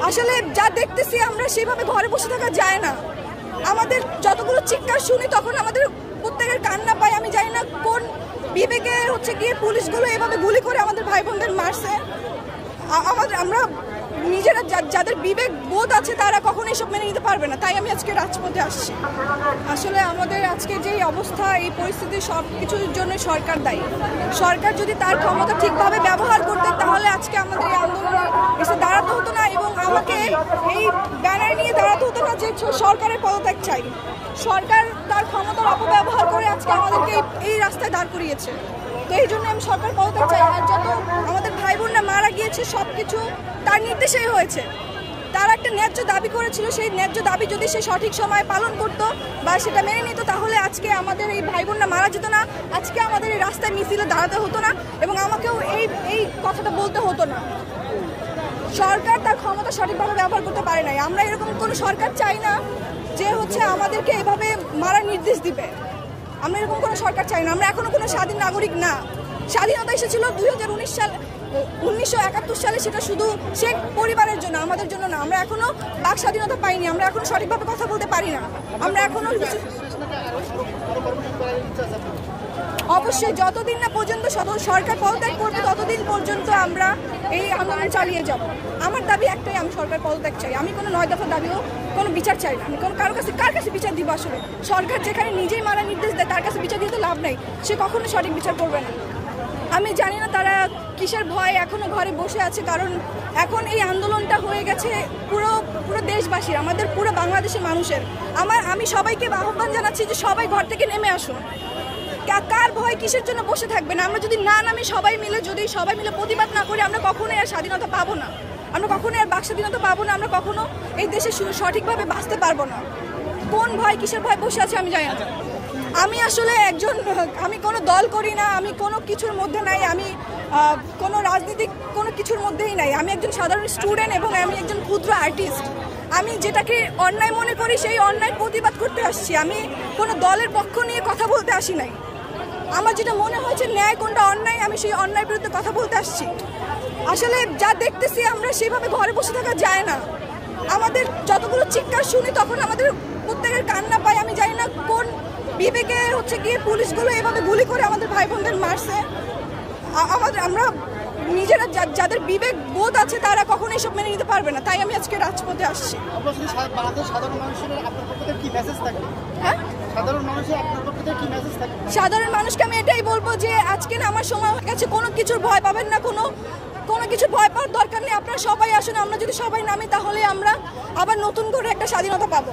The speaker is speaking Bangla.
আসলে যা দেখতেছি আমরা সেভাবে ঘরে বসে থাকা যায় না। আমাদের যতগুলো চিৎকার শুনি তখন আমাদের প্রত্যেকের কান্না পায়। আমি জানি না কোন বিবেকে গিয়ে পুলিশগুলো এভাবে গুলি করে আমাদের ভাই বোনদের মারছে। আমরা নিজেরা যাদের বিবেক বোধ আছে তারা কখনো এসব মেনে নিতে পারবে না, তাই আমি আজকে রাজপথে আসছি। আসলে আমাদের আজকে যেই অবস্থা, এই পরিস্থিতি সব কিছুর জন্য সরকার দায়ী। সরকার যদি তার ক্ষমতা ঠিকভাবে ব্যবহার করতে তাহলে আজকে আমাদের এই আন্দোলনে এসে দাঁড়াতে হতো না এবং আমাকে এই ব্যানার নিয়ে দাঁড়াতে হতো না যে সরকারের পদত্যাগ চাই। সরকার তার ক্ষমতার অপব্যবহার করে আজকে আমাদেরকে এই রাস্তায় দাঁড় করিয়েছে। তো এই জন্য আমি সরকার পদত্যাগ চাই। আর যত আমাদের ভাই বোনরা মারা গিয়েছে সব কিছু তার নির্দেশেই হয়েছে। তার একটা ন্যায্য দাবি করেছিল, সেই ন্যায্য দাবি যদি সে সঠিক সময়ে পালন করত বা সেটা মেনে নিত তাহলে আজকে আমাদের এই ভাই বোনরা মারা যেত না, আজকে আমাদের এই রাস্তায় মিছিলে দাঁড়াতে হতো না এবং আমাকেও এই কথাটা বলতে হতো না। সরকার তার ক্ষমতা সঠিকভাবে ব্যবহার করতে পারে নাই। আমরা এরকম কোনো সরকার চাই না যে আমাদেরকে এভাবে মারার নির্দেশ দিবে। আমরা এরকম কোনো সরকার চাই না। আমরা এখনো কোনো স্বাধীন নাগরিক না। স্বাধীনতা এসেছিল 2019 সালে, 1971 সালে। সেটা শুধু শেখ পরিবারের জন্য, আমাদের জন্য না। আমরা এখনো বাক স্বাধীনতা পাইনি। আমরা এখনো সঠিকভাবে কথা বলতে পারি না। আমরা এখনো অবশ্যই যতদিন না পর্যন্ত সরকার পদত্যাগ করবে ততদিন পর্যন্ত আমরা এই আন্দোলন চালিয়ে যাব। আমার দাবি একটাই, আমি সরকার পদত্যাগ চাই। আমি কোনো 9 দফা দাবিও কোনো বিচার চাই না। আমি কার কাছে বিচার দিব? আসলে সরকার যেখানে নিজেই মারার নির্দেশ দেয় তার কাছে বিচার দিতে লাভ নাই। সে কখনো সঠিক বিচার করবে না। আমি জানি না তারা কিসের ভয় এখনো ঘরে বসে আছে, কারণ এখন এই আন্দোলনটা হয়ে গেছে পুরো দেশবাসীর, আমাদের পুরো বাংলাদেশের মানুষের। আমি সবাইকে আহ্বান জানাচ্ছি যে সবাই ঘর থেকে নেমে আসুন। কার ভয় কিসের জন্য বসে থাকবেন? আমরা যদি না নামি সবাই মিলে প্রতিবাদ না করি আমরা কখনোই আর স্বাধীনতা পাবো না। আমরা কখনোই আর বাক স্বাধীনতা পাবো না। আমরা কখনো এই দেশে সঠিকভাবে বাঁচতে পারবো না। কোন ভয় কিসের ভয় বসে আছে আমি জানি না। আমি আসলে আমি কোনো দল করি না, আমি কোনো কিছুর মধ্যে নাই, আমি কোনো রাজনীতিক কোনো কিছুর মধ্যেই নাই। আমি একজন সাধারণ স্টুডেন্ট এবং আমি একজন ক্ষুদ্র আর্টিস্ট। আমি যেটাকে অন্যায় মনে করি সেই অন্যায় প্রতিবাদ করতে আসছি। আমি কোনো দলের পক্ষ নিয়ে কথা বলতে আসি নাই। আমার যেটা মনে হয়েছে ন্যায় কোনটা অন্যায়, আমি সেই অন্যায়ের বিরুদ্ধে কথা বলতে আসছি। আসলে যা দেখতেছি আমরা সেভাবে ঘরে বসে থাকা যায় না। আমাদের যতগুলো চিৎকার শুনি তখন আমাদের প্রত্যেকের কান্না পায়। আমি জানি না কোন বিবেকে গিয়ে পুলিশগুলো এভাবে গুলি করে আমাদের ভাই বোনদের মারছে। আমরা নিজেরা যাদের বিবেক বোধ আছে তারা কখনো এসব মেনে নিতে পারবে না, তাই আমি আজকে রাজপথে আসছি। সাধারণ মানুষকে আমি এটাই বলবো যে আজকে না আমার সময় হয়ে গেছে। কোনো কিছুর ভয় পাবেন না, কোনো কিছু ভয় পাওয়ার দরকার নেই। আপনারা সবাই আসুন। আমরা যদি সবাই নামি তাহলে আমরা আবার নতুন করে একটা স্বাধীনতা পাবো।